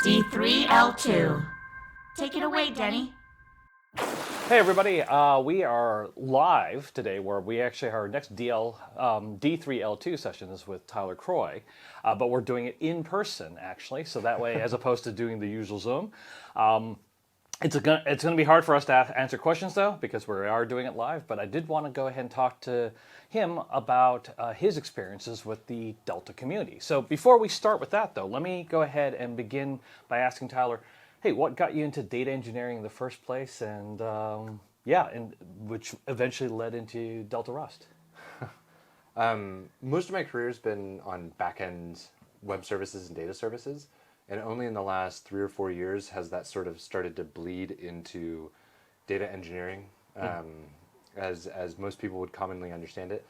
D3L2. Take it away, Denny. Hey everybody, we are live today where we actually, our next D3L2 session is with Tyler Croy, but we're doing it in person actually, so that way as opposed to doing the usual Zoom. It's going to be hard for us to answer questions though, because we are doing it live, but I did want to go ahead and talk to him about his experiences with the Delta community. So before we start with that though, let me go ahead and begin by asking Tyler, hey, what got you into data engineering in the first place, and and which eventually led into Delta Rust? Most of my career has been on back-end web services and data services, and only in the last 3 or 4 years has that sort of started to bleed into data engineering, as most people would commonly understand it.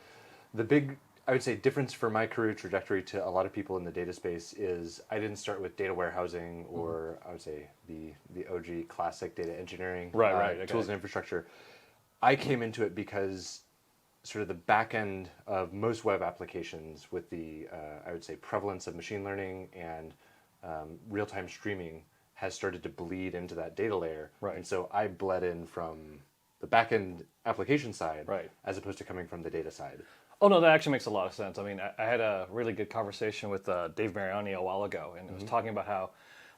The big, I would say, difference for my career trajectory to a lot of people in the data space is I didn't start with data warehousing or I would say the OG classic data engineering tools and infrastructure. I came into it because sort of the back end of most web applications with the, I would say, prevalence of machine learning and real-time streaming has started to bleed into that data layer. Right. And so I bled in from the back-end application side Right. as opposed to coming from the data side. Oh no, that actually makes a lot of sense. I mean, I had a really good conversation with Dave Mariani a while ago, and it was talking about how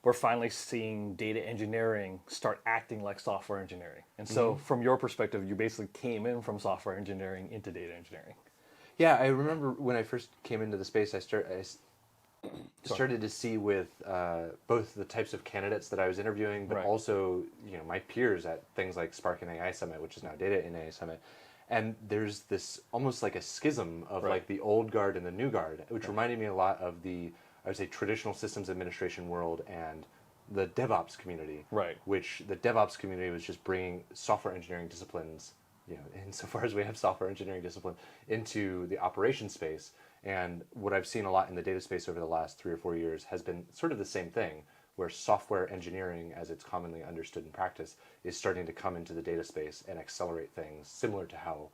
we're finally seeing data engineering start acting like software engineering. And so from your perspective, you basically came in from software engineering into data engineering. Yeah, I remember when I first came into the space, I started to see with both the types of candidates that I was interviewing, but also my peers at things like Spark and AI Summit, which is now Data and AI Summit. And there's this almost like a schism of like the old guard and the new guard, which reminded me a lot of the, I would say, traditional systems administration world and the DevOps community. Right. Which the DevOps community was just bringing software engineering disciplines, insofar as we have software engineering discipline, into the operation space. And what I've seen a lot in the data space over the last 3 or 4 years has been sort of the same thing, where software engineering, as it's commonly understood in practice, is starting to come into the data space and accelerate things, similar to how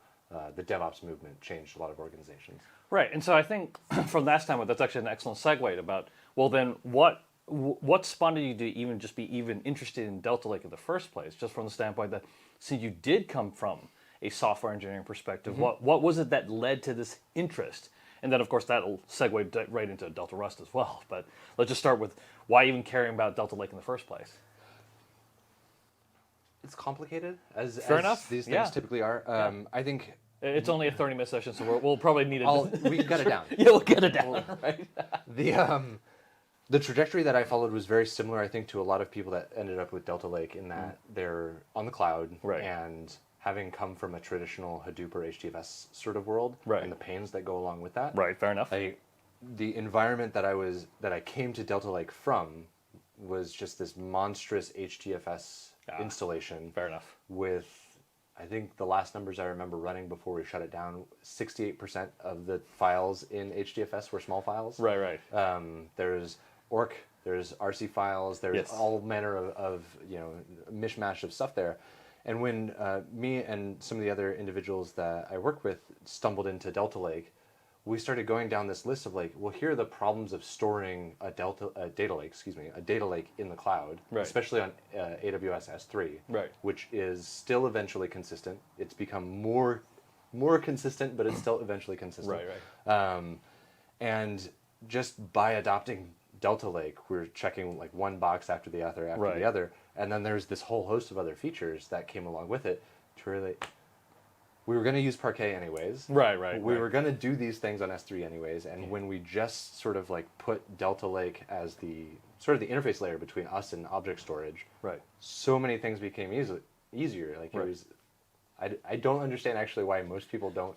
the DevOps movement changed a lot of organizations. Right, and so I think from that standpoint, that's actually an excellent segue about, well then, what spawned you to even just be even interested in Delta Lake in the first place, just from the standpoint that since you did come from a software engineering perspective, what was it that led to this interest? And then, of course, that'll segue right into Delta Rust as well. But let's just start with why even caring about Delta Lake in the first place. It's complicated, as these things typically are. I think it's only a 30-minute session, so we'll probably need it. We can get it down. Yeah, we'll get it down. Right? The trajectory that I followed was very similar, I think, to a lot of people that ended up with Delta Lake in that they're on the cloud and having come from a traditional Hadoop or HDFS sort of world, and the pains that go along with that. Right, fair enough. The environment that I came to Delta Lake from was just this monstrous HDFS installation. Fair enough. With, I think the last numbers I remember running before we shut it down, 68% of the files in HDFS were small files. Right. There's ORC, there's RC files, there's all manner of mishmash of stuff there. And when me and some of the other individuals that I work with stumbled into Delta Lake, we started going down this list of like, well, here are the problems of storing a data lake in the cloud, especially on AWS S3, which is still eventually consistent. It's become more consistent, but it's still eventually consistent. And just by adopting Delta Lake, we're checking like one box after the other, and then there's this whole host of other features that came along with it to really. We were going to use Parquet anyways. We were going to do these things on S3 anyways, and when we just sort of like put Delta Lake as the sort of the interface layer between us and object storage, so many things became easier. Like it was, I don't understand actually why most people don't.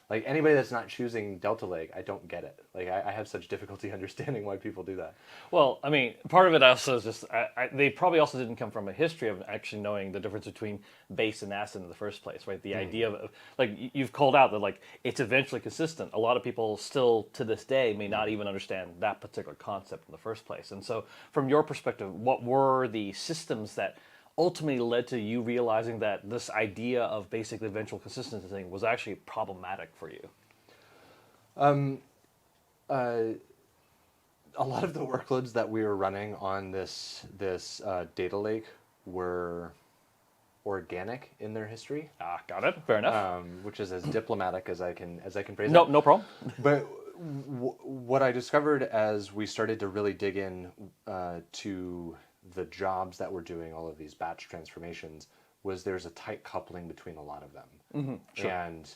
Like anybody that's not choosing Delta Lake, I don't get it. Like I have such difficulty understanding why people do that. Well, I mean, part of it also is just they probably also didn't come from a history of actually knowing the difference between base and ACID in the first place, right? The idea of like you've called out that like it's eventually consistent. A lot of people still to this day may not even understand that particular concept in the first place. And so, from your perspective, what were the systems that ultimately led to you realizing that this idea of basically eventual consistency thing was actually problematic for you? a lot of the workloads that we were running on this data lake were organic in their history. Got it. Fair enough. Which is as diplomatic as I can phrase it. No problem. But what I discovered as we started to really dig in to the jobs that were doing all of these batch transformations was there's a tight coupling between a lot of them. Sure. And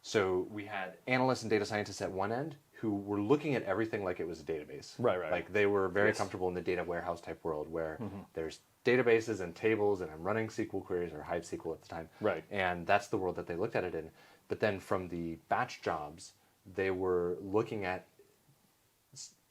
so we had analysts and data scientists at one end who were looking at everything like it was a database. Right. Like they were very comfortable in the data warehouse type world where there's databases and tables and I'm running SQL queries or Hive SQL at the time. Right. And that's the world that they looked at it in. But then from the batch jobs, they were looking at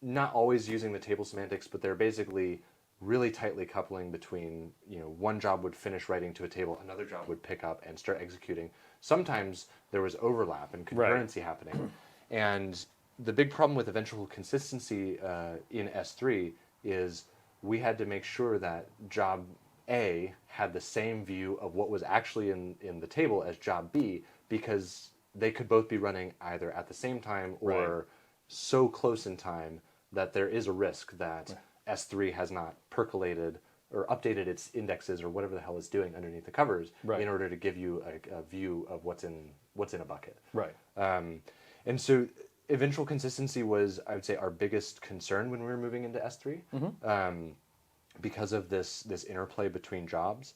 not always using the table semantics, but they're basically really tightly coupling between, one job would finish writing to a table, another job would pick up and start executing. Sometimes there was overlap and concurrency happening. And the big problem with eventual consistency in S3 is we had to make sure that job A had the same view of what was actually in the table as job B, because they could both be running either at the same time or so close in time that there is a risk that S3 has not percolated or updated its indexes or whatever the hell it's doing underneath the covers in order to give you a view of what's in a bucket. Right. And so eventual consistency was, I would say, our biggest concern when we were moving into S3 because of this interplay between jobs.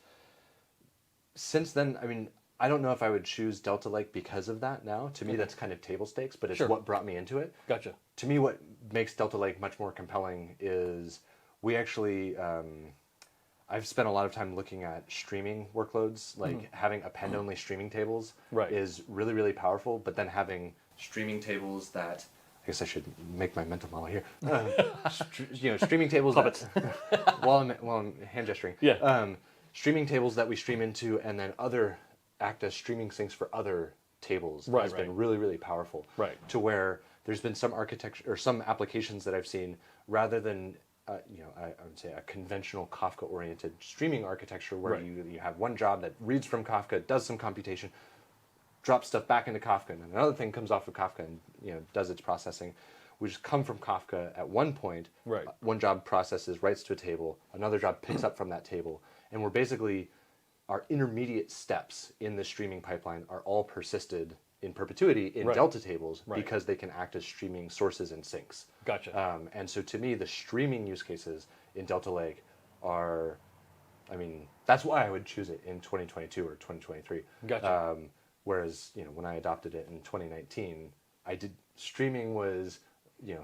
Since then, I mean, I don't know if I would choose Delta Lake because of that now. To me, that's kind of table stakes, but it's what brought me into it. Gotcha. To me, what makes Delta Lake much more compelling is we actually, I've spent a lot of time looking at streaming workloads, like having append-only streaming tables is really, really powerful, but then having streaming tables that, I guess I should make my mental model here, streaming tables while I'm hand gesturing. Streaming tables that we stream into and then act as streaming sinks for other tables has been really, really powerful. To where there's been some architecture or some applications that I've seen rather than I would say a conventional Kafka-oriented streaming architecture where you have one job that reads from Kafka, does some computation, drops stuff back into Kafka, and another thing comes off of Kafka and does its processing. We just come from Kafka at one point. One job processes, writes to a table, another job picks up from that table, and we're basically our intermediate steps in the streaming pipeline are all persisted in perpetuity in Delta tables because they can act as streaming sources and sinks. Gotcha. And so to me, the streaming use cases in Delta Lake are, I mean, that's why I would choose it in 2022 or 2023. Gotcha. Whereas, when I adopted it in 2019, streaming was,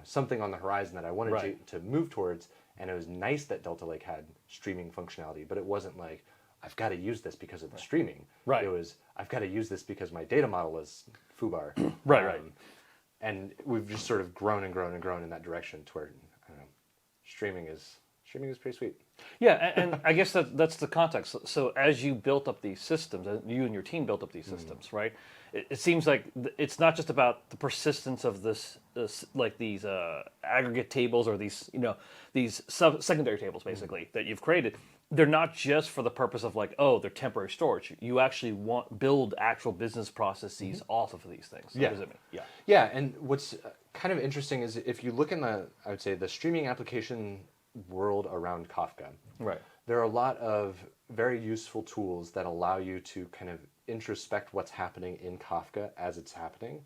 something on the horizon that I wanted to move towards. And it was nice that Delta Lake had streaming functionality, but it wasn't like, I've got to use this because of the streaming. It was, I've got to use this because my data model is foobar. And we've just sort of grown and grown and grown in that direction to where, I don't know, streaming is pretty sweet. Yeah, and I guess that's the context. So as you built up these systems, you and your team built up these systems, right? It seems like it's not just about the persistence of this like these aggregate tables or these secondary tables basically that you've created. They're not just for the purpose of like, they're temporary storage. You actually build actual business processes off of these things. So what does it mean? Yeah, and what's kind of interesting is if you look in I would say the streaming application world around Kafka, there are a lot of very useful tools that allow you to kind of introspect what's happening in Kafka as it's happening.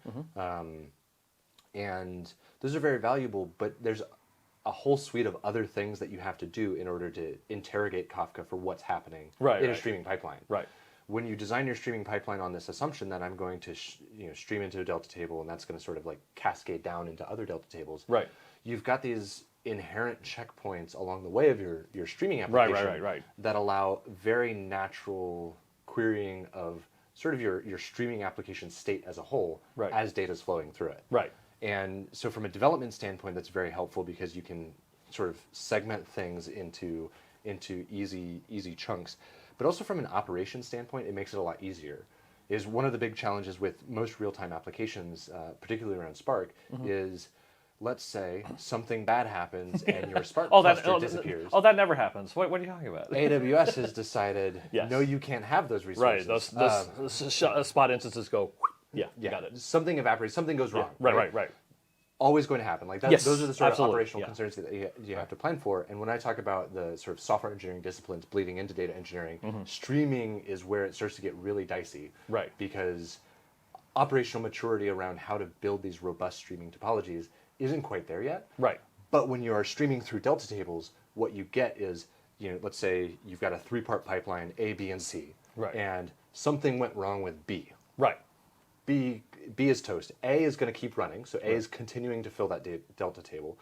And those are very valuable, but there's a whole suite of other things that you have to do in order to interrogate Kafka for what's happening in a streaming pipeline. When you design your streaming pipeline on this assumption that I'm going to stream into a Delta table and that's going to sort of like cascade down into other Delta tables, you've got these inherent checkpoints along the way of your streaming application that allow very natural querying of sort of your streaming application state as a whole as data's flowing through it. And so from a development standpoint, that's very helpful because you can sort of segment things into easy chunks. But also from an operation standpoint, it makes it a lot easier. Is one of the big challenges with most real-time applications, particularly around Spark, is let's say something bad happens and your Spark cluster disappears. That never happens. What are you talking about? AWS has decided, no, you can't have those resources. Those spot instances go, got it. Something evaporates, something goes wrong. Right. always going to happen. Like that, Yes, those are the sort absolutely, of operational yeah. concerns that you have to plan for. And when I talk about the sort of software engineering disciplines bleeding into data engineering, streaming is where it starts to get really dicey. Right. Because operational maturity around how to build these robust streaming topologies isn't quite there yet. Right. But when you are streaming through delta tables, what you get is, let's say you've got a 3-part pipeline, A, B, and C. Right. And something went wrong with B. Right. B is toast. A is going to keep running, so A is continuing to fill that delta table.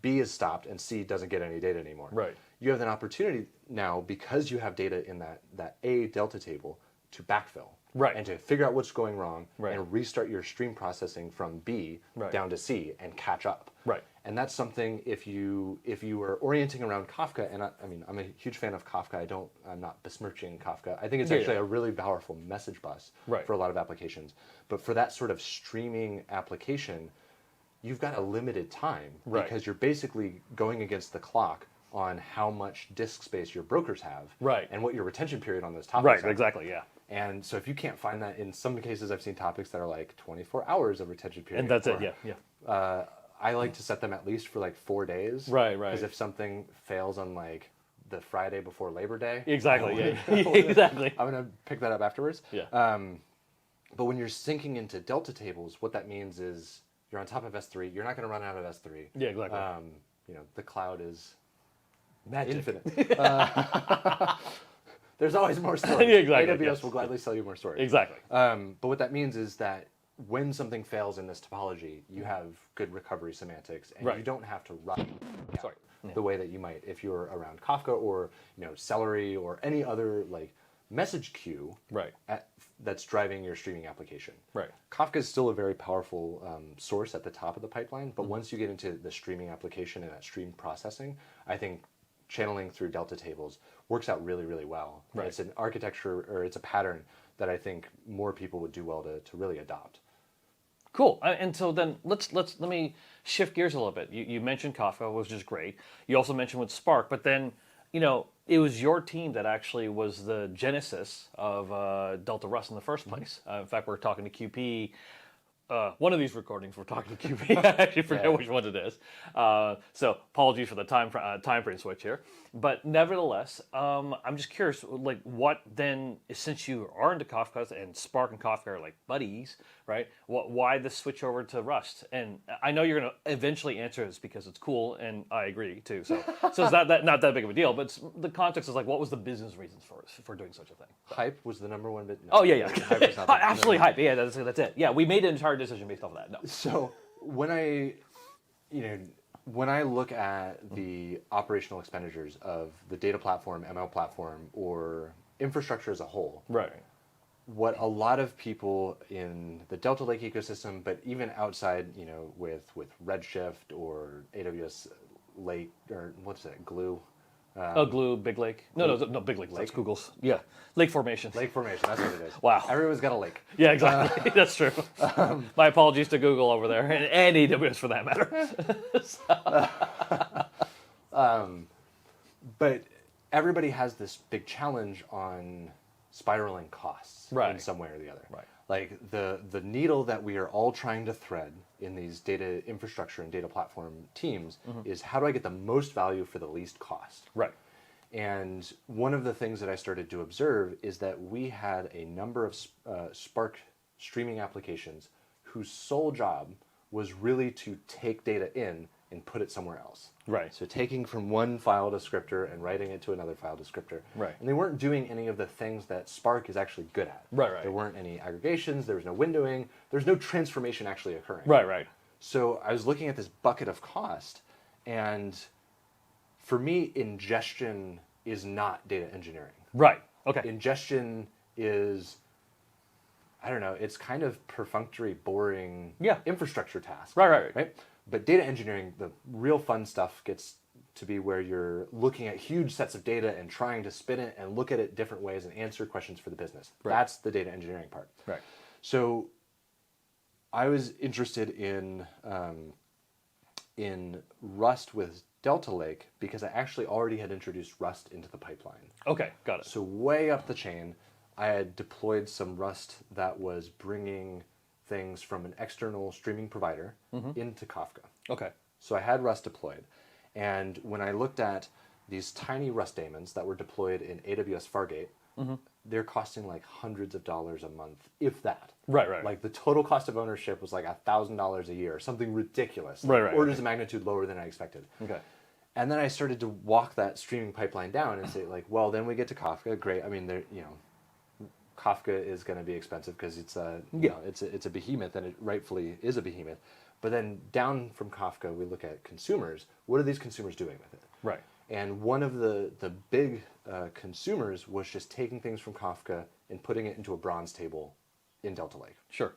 B is stopped, and C doesn't get any data anymore. Right. You have an opportunity now, because you have data in that A delta table, to backfill. Right. And to figure out what's going wrong Right. and restart your stream processing from B Right. down to C and catch up. Right. And that's something, if you are orienting around Kafka, and I mean, I'm a huge fan of Kafka. I'm not besmirching Kafka. I think it's actually a really powerful message bus Right. for a lot of applications. But for that sort of streaming application, you've got a limited time Right. because you're basically going against the clock on how much disk space your brokers have, Right. and what your retention period on those topics Right. are. Exactly. Yeah. And so if you can't find that, in some cases I've seen topics that are like 24 hours of retention period. And that's it. or, Yeah. Yeah. I like to set them at least for like 4 days. Right. Because if something fails on like the Friday before Labor Day. Exactly. Yeah. Exactly. I'm going to pick that up afterwards. Yeah. But when you're syncing into delta tables, what that means is you're on top of S3. You're not going to run out of S3. Yeah. Exactly. The cloud is Magic. infinite. There's always more storage. Yeah, exactly, AWS yes. will gladly sell you more storage. Exactly. But what that means is that when something fails in this topology, you have good recovery semantics, and Right. you don't have to run Sorry. the way that you might if you're around Kafka or Celery or any other like message queue Right. that's driving your streaming application. Right. Kafka is still a very powerful source at the top of the pipeline, but once you get into the streaming application and that stream processing, I think channeling through delta tables works out really, really well. Right. It's an architecture, or it's a pattern that I think more people would do well to really adopt. Cool. And so then let me shift gears a little bit. You mentioned Kafka, which is great. You also mentioned with Spark, but then it was your team that actually was the genesis of Delta Rust in the first place. In fact, we're talking to QP. One of these recordings, we're talking to QP. I actually forget which one it is. So apologies for the time frame switch here. But nevertheless, I'm just curious, like, what then, since you are into Kafka and Spark and Kafka are like buddies, right? Why the switch over to Rust? And I know you're going to eventually answer this because it's cool, and I agree too. So it's not that big of a deal. But the context is like, what was the business reasons for doing such a thing? Hype was the number one bit. No, Oh yeah. Hype was not the Absolutely number hype. Yeah, that's it. Yeah, we made an entire decision based off of that. No. So when I look at the operational expenditures of the data platform, ML platform, or infrastructure as a whole, Right. what a lot of people in the Delta Lake ecosystem, but even outside, with Redshift or AWS Lake, or what's that, Glue? Glue, Big Lake. No, Big Lake. That's Google's. Yeah, Lake Formation. Lake Formation, that's what it is. Wow. Everyone's got a lake. Yeah, exactly. That's true. My apologies to Google over there, and AWS for that matter. But everybody has this big challenge on spiraling costs in some way or the other. Right. Like the needle that we are all trying to thread in these data infrastructure and data platform teams is, how do I get the most value for the least cost? Right. And one of the things that I started to observe is that we had a number of Spark streaming applications whose sole job was really to take data in and put it somewhere else. Right. So taking from one file descriptor and writing it to another file descriptor. Right. And they weren't doing any of the things that Spark is actually good at. Right. There weren't any aggregations, there was no windowing, there's no transformation actually occurring. Right. So I was looking at this bucket of cost, and for me, ingestion is not data engineering. Right. Okay. Ingestion is, I don't know, it's kind of perfunctory, boring infrastructure task. Right. But data engineering, the real fun stuff gets to be where you're looking at huge sets of data and trying to spin it and look at it different ways and answer questions for the business. Right. That's the data engineering part. Right. So I was interested in Rust with Delta Lake because I actually already had introduced Rust into the pipeline. Okay. Got it. So way up the chain, I had deployed some Rust that was bringing things from an external streaming provider into Kafka. Okay. So I had Rust deployed. And when I looked at these tiny Rust daemons that were deployed in AWS Fargate, they're costing like hundreds of dollars a month, if that. Right. Like the total cost of ownership was like $1,000 a year, something ridiculous. Right. Orders of magnitude lower than I expected. Okay. And then I started to walk that streaming pipeline down and say, like, well, then we get to Kafka. Great. I mean, Kafka is going to be expensive because it's a behemoth, and it rightfully is a behemoth. But then down from Kafka, we look at consumers. What are these consumers doing with it? Right. And one of the big consumers was just taking things from Kafka and putting it into a bronze table in Delta Lake. Sure.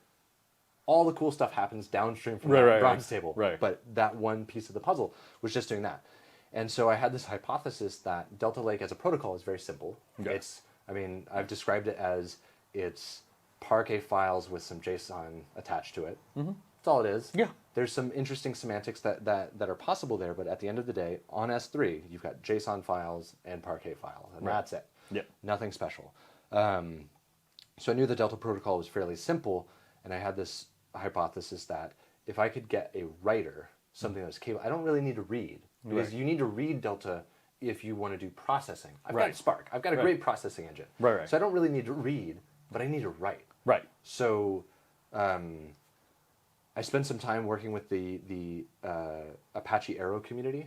All the cool stuff happens downstream from Right, that right, bronze right. table. Right. But that one piece of the puzzle was just doing that. And so I had this hypothesis that Delta Lake as a protocol is very simple. Okay. I've described it as it's Parquet files with some JSON attached to it. Mm-hmm. That's all it is. Yeah. There's some interesting semantics that are possible there, but at the end of the day, on S3, you've got JSON files and Parquet files, and that's it. Yeah. Nothing special. So I knew the Delta protocol was fairly simple, and I had this hypothesis that if I could get a writer, something that's capable, I don't really need to read, because you need to read Delta if you want to do processing. I've got Spark. I've got a great processing engine. Right. So I don't really need to read, but I need to write. Right. So I spent some time working with the Apache Arrow community.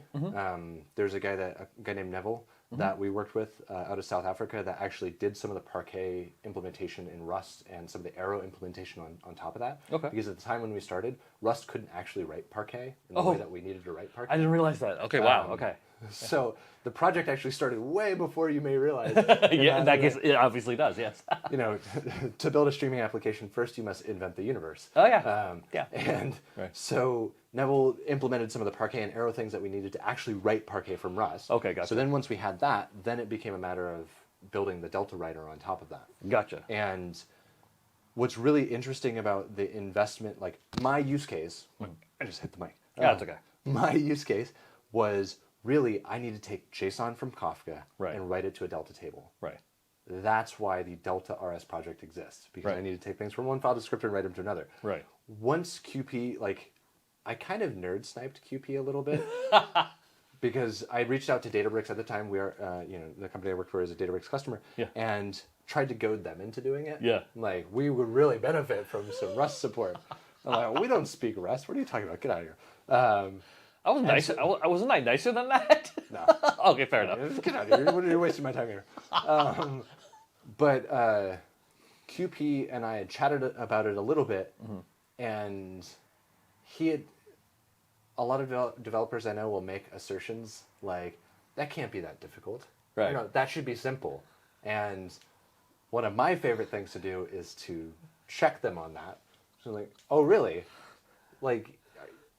There's a guy named Neville that we worked with out of South Africa that actually did some of the Parquet implementation in Rust and some of the Arrow implementation on top of that. Okay. Because at the time when we started, Rust couldn't actually write Parquet in the way that we needed to write Parquet. I didn't realize that. Okay, wow, okay. So the project actually started way before you may realize. Yeah, in that case, it obviously does, yes. To build a streaming application, first you must invent the universe. Oh, yeah. Yeah. And so Neville implemented some of the Parquet and Arrow things that we needed to actually write Parquet from Rust. Okay, gotcha. So then once we had that, then it became a matter of building the Delta writer on top of that. Gotcha. And what's really interesting about the investment, like my use case, I just hit the mic. Yeah, that's okay. My use case was really, I need to take JSON from Kafka Right. and write it to a Delta table. Right. That's why the Delta RS project exists, because Right. I need to take things from one file descriptor and write them to another. Right. Once QP, I kind of nerd sniped QP a little bit because I reached out to Databricks at the time. We are, the company I work for is a Databricks customer, and tried to goad them into doing it. Yeah. Like, we would really benefit from some Rust support. I'm like, we don't speak Rust. What are you talking about? Get out of here. I was nice. Wasn't I nicer than that? No. Okay, fair enough. Get out of here. You're wasting my time here. But QP and I had chatted about it a little bit, and a lot of developers I know will make assertions like, that can't be that difficult. Right. That should be simple. And one of my favorite things to do is to check them on that. So like, oh, really? Like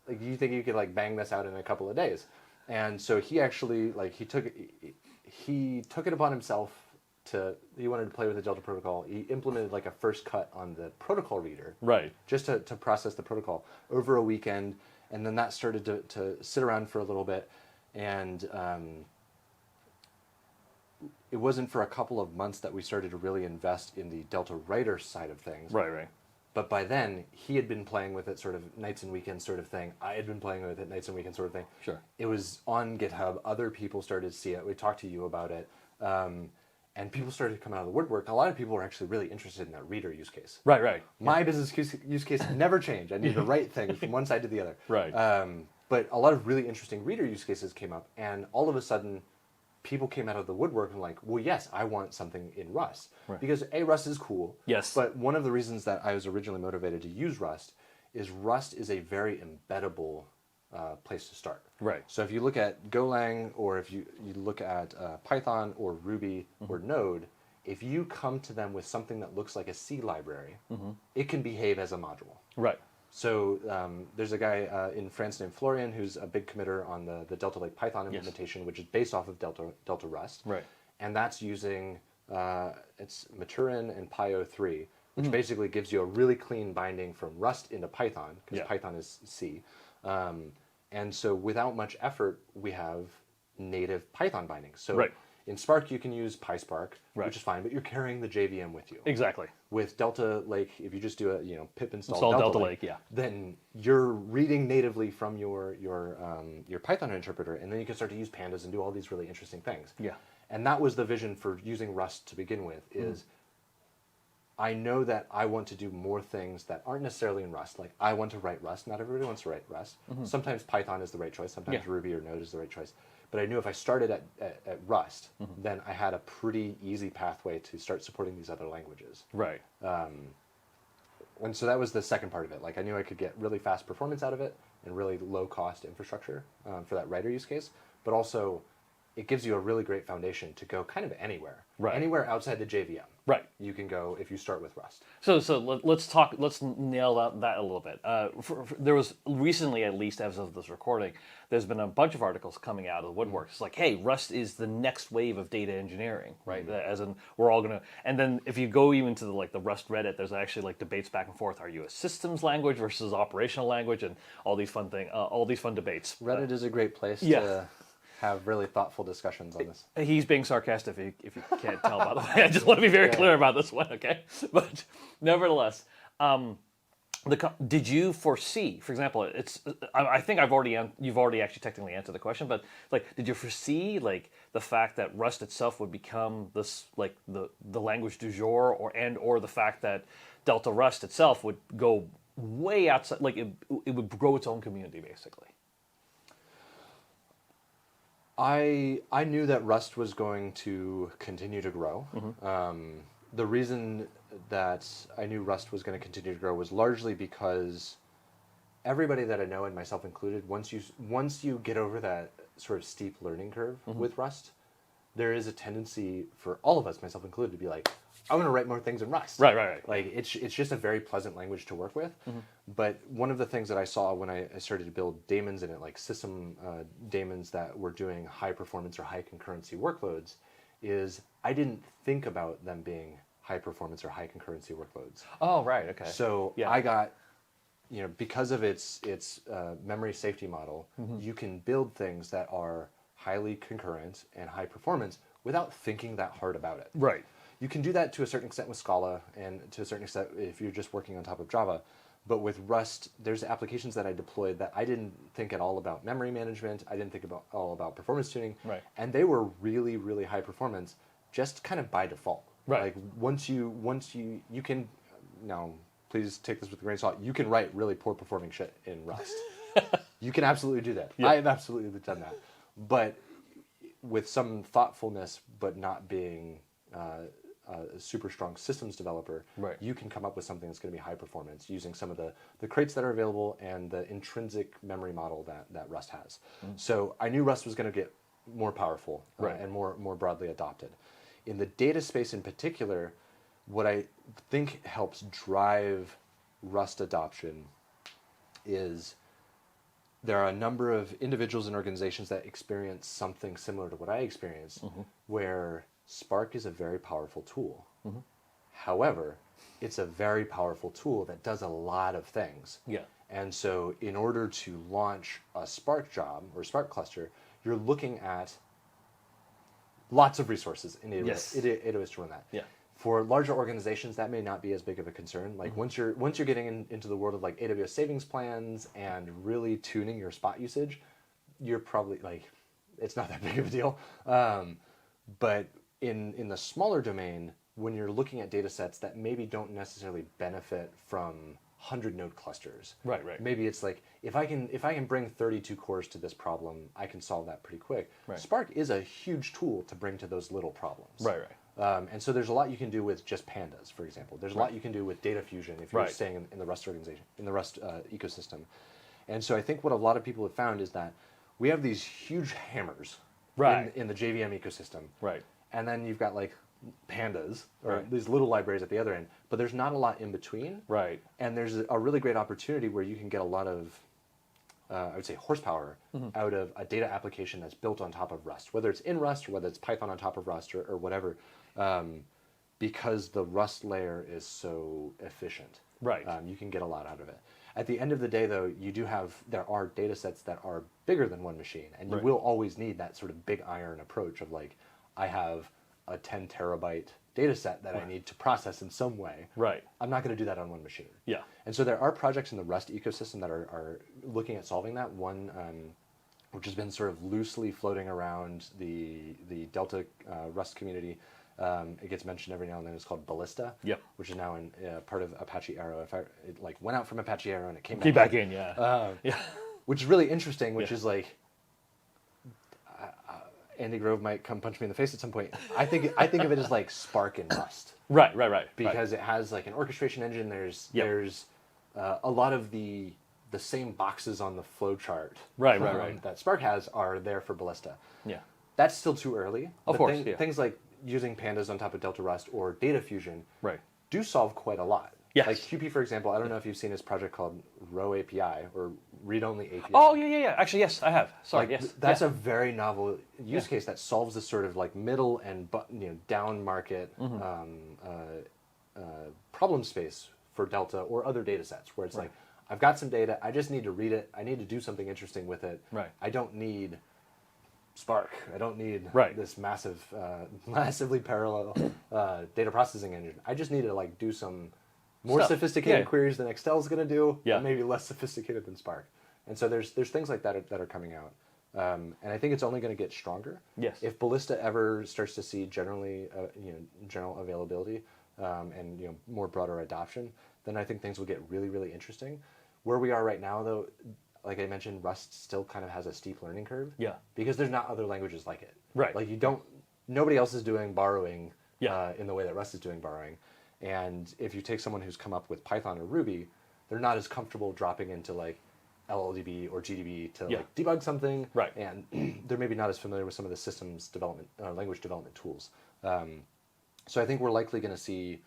you think you could bang this out in a couple of days? And so he actually he took it upon himself he wanted to play with the Delta protocol. He implemented a first cut on the protocol reader, Right. just to process the protocol over a weekend, and then that started to sit around for a little bit, and it wasn't for a couple of months that we started to really invest in the Delta writer side of things. Right. But by then, he had been playing with it sort of nights and weekends sort of thing. I had been playing with it nights and weekends sort of thing. Sure. It was on GitHub. Other people started to see it. We talked to you about it. And people started to come out of the woodwork. A lot of people were actually really interested in that reader use case. Right. My business use case never changed. I needed to write things from one side to the other. Right. But a lot of really interesting reader use cases came up. And all of a sudden, people came out of the woodwork and well, yes, I want something in Rust. Right. Because Rust is cool. Yes. But one of the reasons that I was originally motivated to use Rust is a very embeddable place to start. Right. So if you look at Golang, or if you look at Python or Ruby or Node, if you come to them with something that looks like a C library, it can behave as a module. Right. So there's a guy in France named Florian who's a big committer on the Delta Lake Python implementation, which is based off of Delta Rust. Right. And that's using it's Maturin and PyO3, which basically gives you a really clean binding from Rust into Python, because Python is C. And so without much effort, we have native Python bindings. So In Spark, you can use PySpark, Right. which is fine, but you're carrying the JVM with you. Exactly. With Delta Lake, if you just do a pip Install Delta Lake, yeah. then you're reading natively from your Python interpreter, and then you can start to use pandas and do all these really interesting things. Yeah. And that was the vision for using Rust to begin with. Is I know that I want to do more things that aren't necessarily in Rust. Like I want to write Rust. Not everybody wants to write Rust. Sometimes Python is the right choice. Sometimes Ruby or Node is the right choice. But I knew if I started at Rust, then I had a pretty easy pathway to start supporting these other languages. Right. And so that was the second part of it. Like I knew I could get really fast performance out of it and really low cost infrastructure for that writer use case. But also, it gives you a really great foundation to go kind of anywhere. Right. Anywhere outside the JVM. Right. You can go if you start with Rust. So let's nail that a little bit. There was recently, at least as of this recording, there's been a bunch of articles coming out of the woodwork. It's like, hey, Rust is the next wave of data engineering, right? As in, we're all gonna. And then if you go even to the Rust Reddit, there's actually like debates back and forth. Are you a systems language versus operational language, and all these fun debates. Reddit is a great place yeah. to have really thoughtful discussions on this. He's being sarcastic if you can't tell, by the way. I just want to be very clear about this one, okay? But nevertheless, did you foresee, for example, I think you've already actually technically answered the question, but like, did you foresee like the fact that Rust itself would become this like the language du jour, or the fact that Delta Rust itself would go way outside, like it would grow its own community basically? I knew that Rust was going to continue to grow. The reason that I knew Rust was going to continue to grow was largely because everybody that I know, and myself included, once you get over that sort of steep learning curve with Rust, there is a tendency for all of us, myself included, to be like, I want to write more things in Rust. Right. Like it's just a very pleasant language to work with. But one of the things that I saw when I started to build daemons in it, like system daemons that were doing high performance or high concurrency workloads, is I didn't think about them being high performance or high concurrency workloads. Oh, right. Okay. So I got, because of its memory safety model, you can build things that are highly concurrent and high performance without thinking that hard about it. Right. You can do that to a certain extent with Scala, and to a certain extent if you're just working on top of Java. But with Rust, there's applications that I deployed that I didn't think at all about memory management. I didn't think all about performance tuning. Right. And they were really, really high performance, just kind of by default. Right. Like once you can, now please take this with a grain of salt, you can write really poor performing shit in Rust. You can absolutely do that. Yeah. I have absolutely done that. But with some thoughtfulness, but not being a super strong systems developer, right, you can come up with something that's going to be high performance using some of the crates that are available and the intrinsic memory model that Rust has. So I knew Rust was going to get more powerful and more broadly adopted. In the data space in particular, what I think helps drive Rust adoption is there are a number of individuals and organizations that experience something similar to what I experienced, where Spark is a very powerful tool. However, it's a very powerful tool that does a lot of things. Yeah. And so in order to launch a Spark job or Spark cluster, you're looking at lots of resources in AWS to run that. Yeah. For larger organizations, that may not be as big of a concern. Like once you're getting into the world of like AWS savings plans and really tuning your spot usage, you're probably like, it's not that big of a deal. But in the smaller domain, when you're looking at data sets that maybe don't necessarily benefit from 100 node clusters, right. Maybe it's like if I can bring 32 cores to this problem, I can solve that pretty quick. Right. Spark is a huge tool to bring to those little problems. Right. And so there's a lot you can do with just pandas, for example. There's a lot you can do with data fusion if you're staying in the Rust organization, in the Rust ecosystem. And so I think what a lot of people have found is that we have these huge hammers in the JVM ecosystem. Right. And then you've got like pandas, or these little libraries at the other end, but there's not a lot in between. Right. And there's a really great opportunity where you can get a lot of, I would say, horsepower out of a data application that's built on top of Rust, whether it's in Rust or whether it's Python on top of Rust or whatever, because the Rust layer is so efficient. Right. You can get a lot out of it. At the end of the day, though, there are data sets that are bigger than one machine, and you will always need that sort of big iron approach of like, I have a 10 terabyte data set that I need to process in some way. Right. I'm not going to do that on one machine. Yeah. And so there are projects in the Rust ecosystem that are looking at solving that. One, which has been sort of loosely floating around the Delta Rust community. It gets mentioned every now and then. It's called Ballista, Yep. which is now in part of Apache Arrow. It like went out from Apache Arrow and it came Back in, yeah. Yeah. which is really interesting. Which Yeah. is like Andy Grove might come punch me in the face at some point. I think of it as like Spark in Rust. Right. Because it has like an orchestration engine. There's Yep. there's a lot of the same boxes on the flow chart Right. that Spark has are there for Ballista. Yeah. That's still too early. Of but course, yeah. Things like using pandas on top of Delta Rust or Data Fusion Right. do solve quite a lot. Yes. Like QP, for example, I don't know if you've seen his project called Row API or Read Only API. Oh, yeah. Actually, yes, I have. Sorry, Like, yes. That's yeah. a very novel use case that solves this sort of like middle and down market problem space for Delta or other data sets where it's like, I've got some data, I just need to read it, I need to do something interesting with it. Right. I don't need Spark. I don't need this massively parallel data processing engine. I just need to like do some more Stuff. sophisticated Yeah. queries than Excel's going to do, Yeah. but maybe less sophisticated than Spark. And so there's things like that are coming out, and I think it's only going to get stronger. Yes. If Ballista ever starts to see general availability and more broader adoption, then I think things will get really, really interesting. Where we are right now, though, like I mentioned, Rust still kind of has a steep learning curve. Yeah. Because there's not other languages like it. Right. Like nobody else is doing borrowing Yeah. in the way that Rust is doing borrowing. And if you take someone who's come up with Python or Ruby, they're not as comfortable dropping into like LLDB or GDB to like debug something. Right. And they're maybe not as familiar with some of the systems development, language development tools. So I think we're likely going to see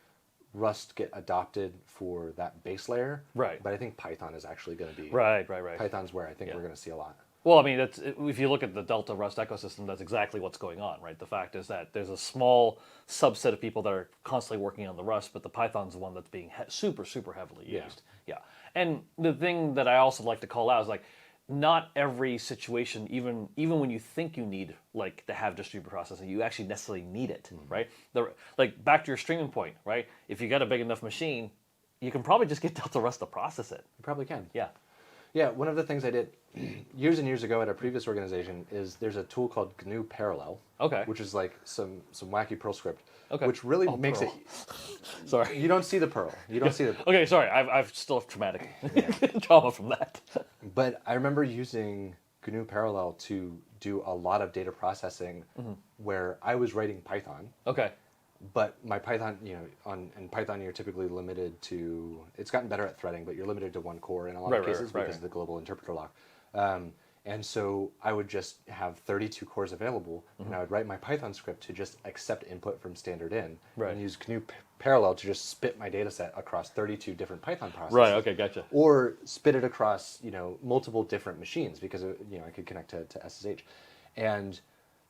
Rust get adopted for that base layer. Right. But I think Python is actually going to be... Right. Python's where I think we're going to see a lot. Well, I mean, if you look at the Delta Rust ecosystem, that's exactly what's going on, right? The fact is that there's a small subset of people that are constantly working on the Rust, but the Python's the one that's being super, super heavily used. Yeah. And the thing that I also like to call out is like, not every situation, even when you think you need like to have distributed processing, you actually necessarily need it, right? Like back to your streaming point, right? If you got a big enough machine, you can probably just get Delta Rust to process it. You probably can. Yeah. Yeah, one of the things I did years and years ago at a previous organization is there's a tool called GNU Parallel. Okay. Which is like some wacky Perl script. Okay. Which really makes Perl. it... Sorry. You don't see the Perl. You don't see the... Okay, sorry. I've still have traumatic trauma from that. But I remember using GNU Parallel to do a lot of data processing where I was writing Python. Okay. But my Python, in Python you're typically limited to, it's gotten better at threading, but you're limited to one core in a lot of cases because of the global interpreter lock. And so I would just have 32 cores available, and I would write my Python script to just accept input from standard in, and use GNU Parallel to just spit my data set across 32 different Python processes. Right, okay, gotcha. Or spit it across, multiple different machines because, I could connect to SSH. And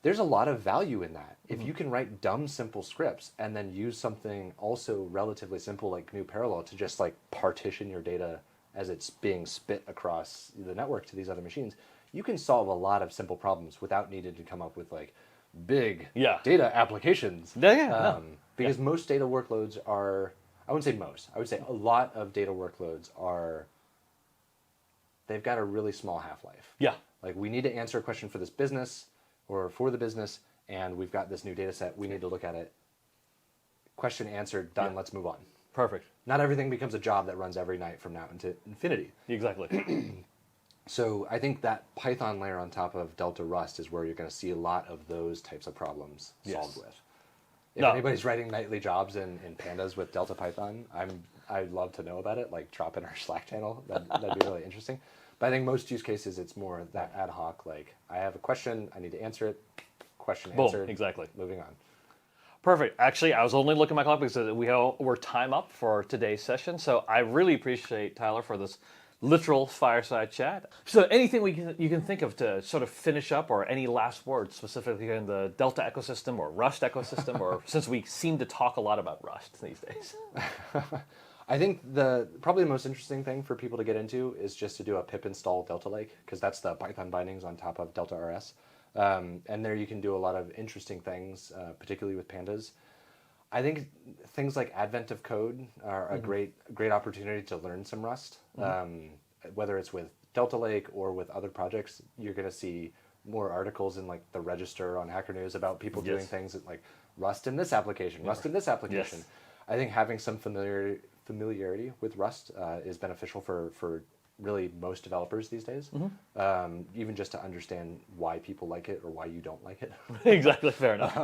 there's a lot of value in that. If you can write dumb, simple scripts and then use something also relatively simple like GNU Parallel to just like partition your data as it's being spit across the network to these other machines, you can solve a lot of simple problems without needing to come up with like big data applications. Because most data workloads are, I wouldn't say most, I would say a lot of data workloads are, they've got a really small half-life. Yeah. Like we need to answer a question for this business or for the business, and we've got this new data set, we need to look at it. Question answered, done, let's move on. Perfect. Not everything becomes a job that runs every night from now into infinity. Exactly. So I think that Python layer on top of Delta Rust is where you're going to see a lot of those types of problems solved with. If anybody's writing nightly jobs in Pandas with Delta Python, I'd love to know about it. Like drop in our Slack channel. That'd be really interesting. But I think most use cases, it's more that ad hoc. Like I have a question, I need to answer it. Question answered. Exactly. Moving on. Perfect. Actually, I was only looking at my clock because we're time up for today's session. So I really appreciate Tyler for this literal fireside chat. So anything you can think of to sort of finish up, or any last words specifically in the Delta ecosystem or Rust ecosystem, or since we seem to talk a lot about Rust these days? I think probably the most interesting thing for people to get into is just to do a pip install Delta Lake, because that's the Python bindings on top of Delta RS. And there you can do a lot of interesting things, particularly with pandas. I think things like Advent of Code are a great opportunity to learn some Rust. Whether it's with Delta Lake or with other projects, you're going to see more articles in like the Register on Hacker News about people doing things like Rust in this application, Rust in this application. Yes. I think having some familiarity with Rust is beneficial for really most developers these days. Even just to understand why people like it or why you don't like it. Exactly, fair enough.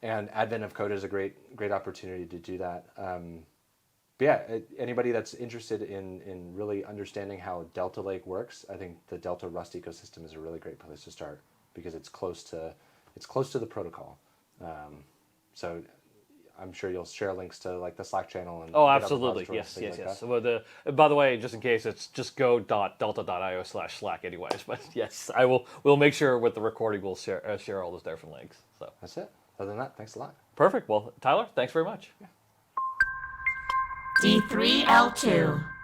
And Advent of Code is a great opportunity to do that. But yeah, anybody that's interested in really understanding how Delta Lake works, I think the Delta Rust ecosystem is a really great place to start because it's close to the protocol. So I'm sure you'll share links to like the Slack channel and Oh, absolutely. Yes. That. Well, by the way, just in case, it's just go.delta.io/Slack anyways. But yes, we'll make sure with the recording we'll share all those different links. So that's it. Other than that, thanks a lot. Perfect. Well, Tyler, thanks very much. D3L2.